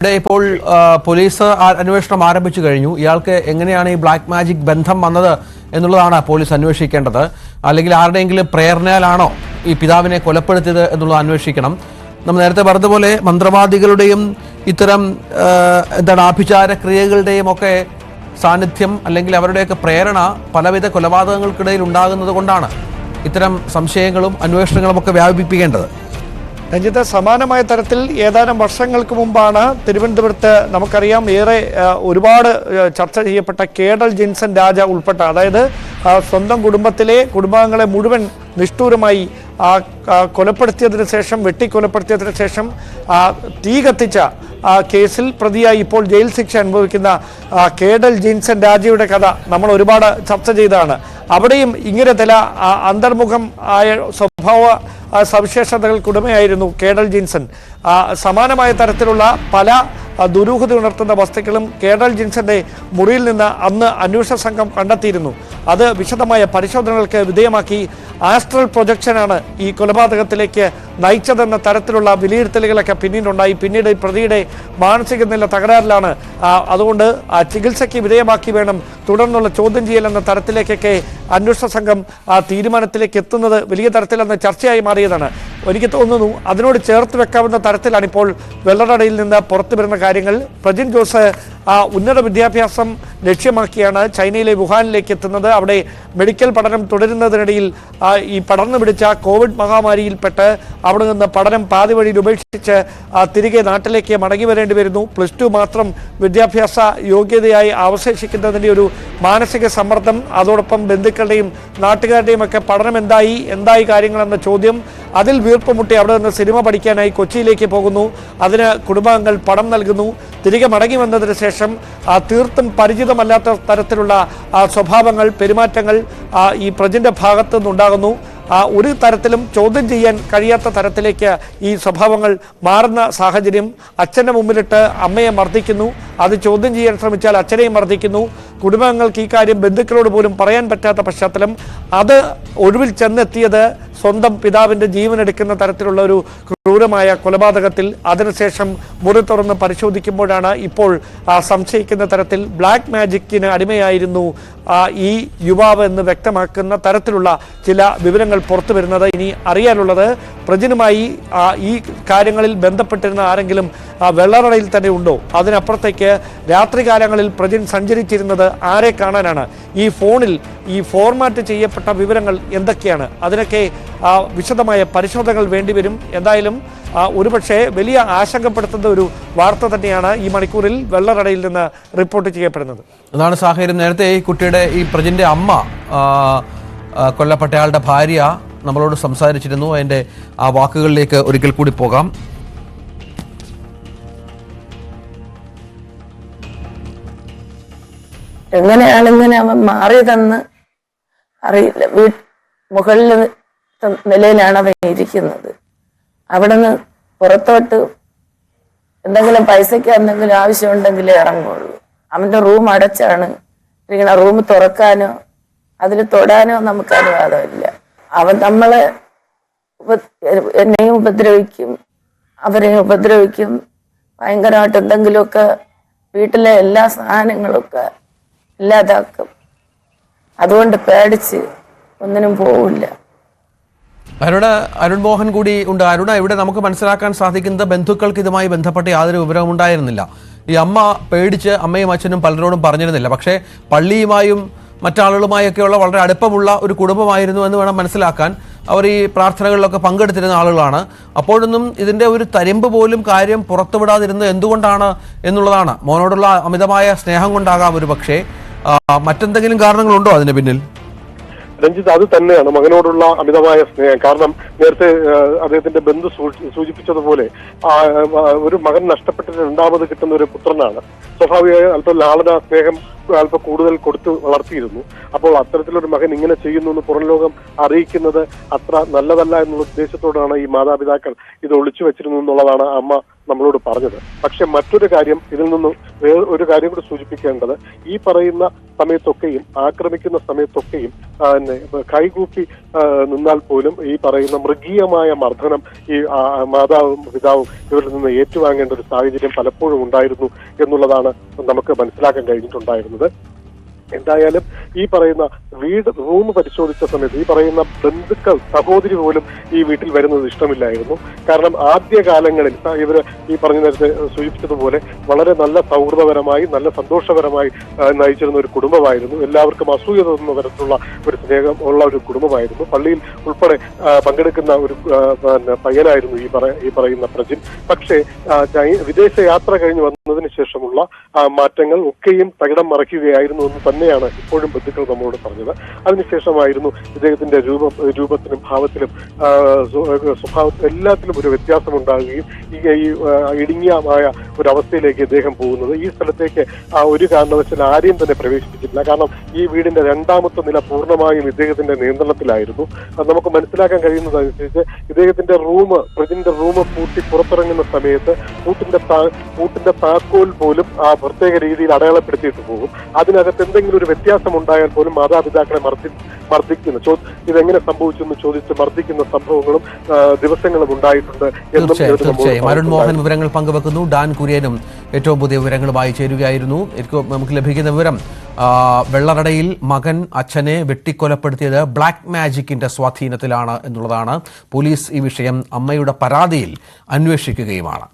ഇവിടെ ഇപ്പോൾ പോലീസ് അന്വേഷണം ആരംഭിച്ചു കഴിഞ്ഞു. ഇയാൾക്ക് എങ്ങനെയാണ് ഈ ബ്ലാക്ക് മാജിക് ബന്ധം വന്നത് എന്നുള്ളതാണ് പോലീസ് അന്വേഷിക്കേണ്ടത്. അല്ലെങ്കിൽ ആരുടെയെങ്കിലും പ്രേരണയാലാണോ ഈ പിതാവിനെ കൊലപ്പെടുത്തിയത് എന്നുള്ളത് അന്വേഷിക്കണം. നമ്മൾ നേരത്തെ പറഞ്ഞതുപോലെ മന്ത്രവാദികളുടെയും ഇത്തരം ആഭിചാര ക്രിയകളുടെയും ഒക്കെ സാന്നിധ്യം അല്ലെങ്കിൽ അവരുടെയൊക്കെ പ്രേരണ പലവിധ കൊലപാതകങ്ങൾക്കിടയിൽ ഉണ്ടാകുന്നത് കൊണ്ടാണ് ഇത്തരം സംശയങ്ങളും അന്വേഷണങ്ങളും ഒക്കെ വ്യാപിപ്പിക്കേണ്ടത്. രഞ്ജിത്ത്, സമാനമായ തരത്തിൽ ഏതാനും വർഷങ്ങൾക്ക് മുമ്പാണ് തിരുവനന്തപുരത്ത് നമുക്കറിയാം ഒരുപാട് ചർച്ച ചെയ്യപ്പെട്ട കേഡൽ ജിൻസൺ രാജ ഉൾപ്പെട്ട, അതായത് സ്വന്തം കുടുംബത്തിലെ കുടുംബാംഗങ്ങളെ മുഴുവൻ നിഷ്ഠൂരമായി കൊലപ്പെടുത്തിയതിനു ശേഷം വെട്ടിക്കൊലപ്പെടുത്തിയതിനു ശേഷം തീ കത്തിച്ച കേസിൽ പ്രതിയായി ഇപ്പോൾ ജയിൽ ശിക്ഷ അനുഭവിക്കുന്ന കേഡൽ ജിൻസൺ രാജയുടെ കഥ നമ്മൾ ഒരുപാട് ചർച്ച ചെയ്തതാണ്. അവിടെയും ഇങ്ങനെ ചില അന്തർമുഖം ആയ സ്വഭാവ സവിശേഷതകൾക്കുടമയായിരുന്നു കേഡൽ ജിൻസൺ. സമാനമായ തരത്തിലുള്ള പല ദുരൂഹത ഉണർത്തുന്ന വസ്തുക്കളും കേഡൽ ജിൻസന്റെ മുറിയിൽ നിന്ന് അന്ന് അന്വേഷണ സംഘം കണ്ടെത്തിയിരുന്നു. അത് വിശദമായ പരിശോധനകൾക്ക് വിധേയമാക്കി ആസ്ട്രൽ പ്രൊജക്ഷനാണ് ഈ കൊലപാതകത്തിലേക്ക് നയിച്ചതെന്ന തരത്തിലുള്ള വിലയിരുത്തലുകളൊക്കെ പിന്നീടുണ്ടായി. പിന്നീട് പ്രതിയുടെ മാനസിക നില തകരാറിലാണ്. അതുകൊണ്ട് ചികിത്സയ്ക്ക് വിധേയമാക്കി വേണം തുടർന്നുള്ള ചോദ്യം ചെയ്യലെന്ന തരത്തിലേക്കൊക്കെ അന്വേഷണ സംഘം തീരുമാനത്തിലേക്ക് എത്തുന്നത് വലിയ തരത്തിലെന്ന ചർച്ചയായി മാറിയതാണ്. എനിക്ക് തോന്നുന്നു അതിനോട് ചേർത്ത് വെക്കാവുന്ന തരത്തിലാണ് ഇപ്പോൾ വെള്ളറടയിൽ നിന്ന് പുറത്തു വരുന്ന കാര്യങ്ങൾ. പ്രജിൻ ജോസ് ഉന്നത വിദ്യാഭ്യാസം ലക്ഷ്യമാക്കിയാണ് ചൈനയിലെ വുഹാനിലേക്ക് എത്തുന്നത്. അവിടെ മെഡിക്കൽ പഠനം തുടരുന്നതിനിടയിൽ ഈ പടർന്നു പിടിച്ച കോവിഡ് മഹാമാരിയിൽപ്പെട്ട് അവിടെ നിന്ന് പഠനം പാതി വഴിയിൽ ഉപേക്ഷിച്ച് തിരികെ നാട്ടിലേക്ക് മടങ്ങി വരേണ്ടി വരുന്നു. +2 മാത്രം വിദ്യാഭ്യാസ യോഗ്യതയായി അവശേഷിക്കുന്നതിൻ്റെ ഒരു മാനസിക സമ്മർദ്ദം, അതോടൊപ്പം ബന്ധുക്കളുടെയും നാട്ടുകാരുടെയും ഒക്കെ പഠനം എന്തായി കാര്യങ്ങളെന്ന ചോദ്യം, അതിൽ വീർപ്പുമുട്ടി അവിടെ നിന്ന് സിനിമ പഠിക്കാനായി കൊച്ചിയിലേക്ക് പോകുന്നു. അതിന് കുടുംബാംഗങ്ങൾ പണം നൽകുന്നു. തിരികെ മടങ്ങി വന്നതിന് ശേഷം തീർത്തും പരിചിതമല്ലാത്ത തരത്തിലുള്ള സ്വഭാവങ്ങൾ, പെരുമാറ്റങ്ങൾ ഈ പ്രജിൻ്റെ ഭാഗത്തു നിന്നുണ്ടാകുന്നു. ഒരു തരത്തിലും ചോദ്യം ചെയ്യാൻ കഴിയാത്ത തരത്തിലേക്ക് ഈ സ്വഭാവങ്ങൾ മാറുന്ന സാഹചര്യം. അച്ഛൻ്റെ മുമ്പിലിട്ട് അമ്മയെ മർദ്ദിക്കുന്നു, അത് ചോദ്യം ചെയ്യാൻ ശ്രമിച്ചാൽ അച്ഛനെയും മർദ്ദിക്കുന്നു. കുടുംബാംഗങ്ങൾക്ക് ഈ കാര്യം ബന്ധുക്കളോട് പോലും പറയാൻ പറ്റാത്ത പശ്ചാത്തലം. അത് ഒടുവിൽ ചെന്നെത്തിയത് സ്വന്തം പിതാവിൻ്റെ ജീവനെടുക്കുന്ന തരത്തിലുള്ള ഒരു ക്രൂരമായ കൊലപാതകത്തിൽ. അതിനുശേഷം മുറി തുറന്ന് പരിശോധിക്കുമ്പോഴാണ് ഇപ്പോൾ സംശയിക്കുന്ന തരത്തിൽ ബ്ലാക്ക് മാജിക്കിന് അടിമയായിരുന്നു ഈ യുവാവ് എന്ന് വ്യക്തമാക്കുന്ന തരത്തിലുള്ള ചില വിവരങ്ങൾ പുറത്തു വരുന്നത്. ഇനി അറിയാനുള്ളത് പ്രജിനുമായി ഈ കാര്യങ്ങളിൽ ബന്ധപ്പെട്ടിരുന്ന ആരെങ്കിലും വെള്ളറടയിൽ തന്നെ ഉണ്ടോ? അതിനപ്പുറത്തേക്ക് രാത്രികാലങ്ങളിൽ പ്രജിൻ സഞ്ചരിച്ചിരുന്നത് ആരെ കാണാനാണ്? ഈ ഫോണിൽ ഈ ഫോർമാറ്റ് ചെയ്യപ്പെട്ട വിവരങ്ങൾ എന്തൊക്കെയാണ്? അതിനൊക്കെ വിശദമായ പരിശോധനകൾ വേണ്ടിവരും. എന്തായാലും ഒരുപക്ഷെ വലിയ ആശങ്കപ്പെടുത്തുന്ന ഒരു വാർത്ത തന്നെയാണ് ഈ മണിക്കൂറിൽ വെള്ളറടയിൽ നിന്ന് റിപ്പോർട്ട് ചെയ്യപ്പെടുന്നത്. അതാണ് സാഹചര്യം. നേരത്തെ ഈ കുട്ടിയുടെ ഈ പ്രജിന്റെ അമ്മ കൊല്ലപ്പെട്ടയാളുടെ ഭാര്യ നമ്മളോട് സംസാരിച്ചിരുന്നു. അതിൻ്റെ ആ വാക്കുകളിലേക്ക് ഒരിക്കൽ കൂടി പോകാം. എങ്ങനെയാണിങ്ങനെ അവൻ മാറിയതെന്ന് അറിയില്ല. മുകളിൽ നിലയിലാണ് അവൻ ഇരിക്കുന്നത്. അവിടെ നിന്ന് പുറത്തോട്ട് എന്തെങ്കിലും പൈസയ്ക്ക് എന്തെങ്കിലും ആവശ്യമുണ്ടെങ്കിലേ ഇറങ്ങുള്ളൂ. അവൻ്റെ റൂം അടച്ചാണ് ഇരിക്കണം. റൂം തുറക്കാനോ അതിൽ തൊടാനോ നമുക്ക് അനുവാദമില്ല. അവൻ നമ്മളെ എന്നെയും ഉപദ്രവിക്കും, അവരെയും ഉപദ്രവിക്കും. ഭയങ്കരമായിട്ട് എന്തെങ്കിലുമൊക്കെ വീട്ടിലെ എല്ലാ സാധനങ്ങളൊക്കെ ഇല്ലാതാക്കും. അതുകൊണ്ട് പേടിച്ച് ഒന്നിനും പോവില്ല. അരുൺ മോഹൻ കൂടി ഉണ്ട്. അരുണ, ഇവിടെ നമുക്ക് മനസ്സിലാക്കാൻ സാധിക്കുന്നത് ബന്ധുക്കൾക്ക് ഇതുമായി ബന്ധപ്പെട്ട് യാതൊരു വിവരവും ഉണ്ടായിരുന്നില്ല. ഈ അമ്മ പേടിച്ച് അമ്മയും അച്ഛനും പലരോടും പറഞ്ഞിരുന്നില്ല. പക്ഷേ പള്ളിയുമായും മറ്റാളുകളുമായൊക്കെയുള്ള വളരെ അടുപ്പമുള്ള ഒരു കുടുംബമായിരുന്നു എന്ന് വേണം മനസ്സിലാക്കാൻ. അവർ ഈ പ്രാർത്ഥനകളിലൊക്കെ പങ്കെടുത്തിരുന്ന ആളുകളാണ്. അപ്പോഴൊന്നും ഇതിൻ്റെ ഒരു തരിമ്പ് പോലും കാര്യം പുറത്തുവിടാതിരുന്നത് എന്തുകൊണ്ടാണ് എന്നുള്ളതാണ്. മോനോടുള്ള അമിതമായ സ്നേഹം കൊണ്ടാകാം ഒരു പക്ഷേ. മറ്റെന്തെങ്കിലും കാരണങ്ങളുണ്ടോ അതിന് പിന്നിൽ? രഞ്ജിത്ത്, അത് തന്നെയാണ് മകനോടുള്ള അമിതമായ സ്നേഹം. കാരണം നേരത്തെ അദ്ദേഹത്തിന്റെ ബന്ധു സൂചിപ്പിച്ചതുപോലെ ഒരു മകൻ നഷ്ടപ്പെട്ടിട്ട് രണ്ടാമത് കിട്ടുന്ന ഒരു പുത്രനാണ്. സ്വാഭാവികമായി അല്പം ലാളന സ്നേഹം അല്പം കൂടുതൽ കൊടുത്ത് വളർത്തിയിരുന്നു. അപ്പോൾ അത്തരത്തിലൊരു മകൻ ഇങ്ങനെ ചെയ്യുന്നു എന്ന് പുറം ലോകം അറിയിക്കുന്നത് അത്ര നല്ലതല്ല എന്നുള്ള ഉദ്ദേശത്തോടാണ് ഈ മാതാപിതാക്കൾ ഇത് ഒളിച്ചു വെച്ചിരുന്നു എന്നുള്ളതാണ് അമ്മ നമ്മളോട് പറഞ്ഞത്. പക്ഷെ മറ്റൊരു കാര്യം, ഇതിൽ നിന്നും ഒരു കാര്യം കൂടി സൂചിപ്പിക്കേണ്ടത്, ഈ പറയുന്ന സമയത്തൊക്കെയും ആക്രമിക്കുന്ന സമയത്തൊക്കെയും കൈകൂപ്പി നിന്നാൽ പോലും ഈ പറയുന്ന മൃഗീയമായ മർദ്ദനം ഈ മാതാവും പിതാവും ഇവരിൽ നിന്ന് ഏറ്റുവാങ്ങേണ്ട ഒരു സാഹചര്യം പലപ്പോഴും ഉണ്ടായിരുന്നു എന്നുള്ളതാണ് നമുക്ക് മനസ്സിലാക്കാൻ കഴിഞ്ഞിട്ടുണ്ടായിരുന്നത്. എന്തായാലും ഈ പറയുന്ന റൂം പരിശോധിച്ച സമയത്ത് ഈ പറയുന്ന ബന്ധുക്കൾ, സഹോദരി പോലും ഈ വീട്ടിൽ വരുന്നത് ഇഷ്ടമില്ലായിരുന്നു. കാരണം ആദ്യകാലങ്ങളിൽ ഇവര് ഈ പറഞ്ഞ നേരത്തെ സൂചിപ്പിച്ചതുപോലെ വളരെ നല്ല സൗഹൃദപരമായി, നല്ല സന്തോഷപരമായി നയിച്ചിരുന്ന ഒരു കുടുംബമായിരുന്നു. എല്ലാവർക്കും അസൂയ തോന്നുന്ന തരത്തിലുള്ള ഒരു സ്നേഹം ഉള്ള ഒരു കുടുംബമായിരുന്നു. പള്ളിയിൽ ഉൾപ്പെടെ പങ്കെടുക്കുന്ന ഒരു പയ്യനായിരുന്നു ഈ പറയുന്ന പ്രജിൻ. പക്ഷേ വിദേശ യാത്ര കഴിഞ്ഞ് വന്നതിന് ശേഷമുള്ള മാറ്റങ്ങൾ ഒക്കെയും തകിടം മറിക്കുകയായിരുന്നു എന്ന് തന്നെയാണ് ഇപ്പോഴും ബന്ധുക്കൾ നമ്മളോട് പറഞ്ഞത്. അതിനുശേഷമായിരുന്നു ഇദ്ദേഹത്തിന്റെ രൂപത്തിലും ഭാവത്തിലും സ്വഭാവത്തിലും എല്ലാത്തിലും ഒരു വ്യത്യാസം ഉണ്ടാകുകയും ഈ ഇടുങ്ങിയമായ ഒരു അവസ്ഥയിലേക്ക് ഇദ്ദേഹം പോകുന്നത്. ഈ സ്ഥലത്തേക്ക് ഒരു കാരണവശാൽ ആരെയും തന്നെ പ്രവേശിപ്പിച്ചിട്ടില്ല. കാരണം ഈ വീടിന്റെ രണ്ടാമത്തെ നില പൂർണ്ണമായും ഇദ്ദേഹത്തിന്റെ നിയന്ത്രണത്തിലായിരുന്നു. നമുക്ക് മനസ്സിലാക്കാൻ കഴിയുന്നതനുസരിച്ച് ഇദ്ദേഹത്തിന്റെ പ്രജിന്റെ റൂം പൂട്ടി പുറത്തിറങ്ങുന്ന സമയത്ത് പൂട്ടിന്റെ താക്കോൽ പോലും ആ പ്രത്യേക രീതിയിൽ അടയാളപ്പെടുത്തിയിട്ട് പോകും. അതിനകത്ത് എന്തെങ്കിലും ഒരു വ്യത്യാസം ഉണ്ടായാൽ പോലും മാതാപിതാക്കളെ മർദ്ദിക്കുന്ന, ഇതെങ്ങനെ സംഭവിച്ചു എന്ന് ചോദിച്ച് മർദ്ദിക്കുന്ന സംഭവങ്ങളും ദിവസങ്ങളും ഉണ്ടായിട്ടുണ്ട്. തീർച്ചയായും അരുൺ മോഹൻ വിവരങ്ങൾ പങ്കുവെക്കുന്നു. ഡാൻ കുര്യനും ഏറ്റവും പുതിയ വിവരങ്ങളുമായി ചേരുകയായിരുന്നു. നമുക്ക് ലഭിക്കുന്ന വിവരം, വെള്ളറടയിൽ മകൻ അച്ഛനെ വെട്ടിക്കൊലപ്പെടുത്തിയത് ബ്ലാക്ക് മാജിക്കിന്റെ സ്വാധീനത്തിലാണ് എന്നുള്ളതാണ്. പോലീസ് ഈ വിഷയം അമ്മയുടെ പരാതിയിൽ അന്വേഷിക്കുകയുമാണ്.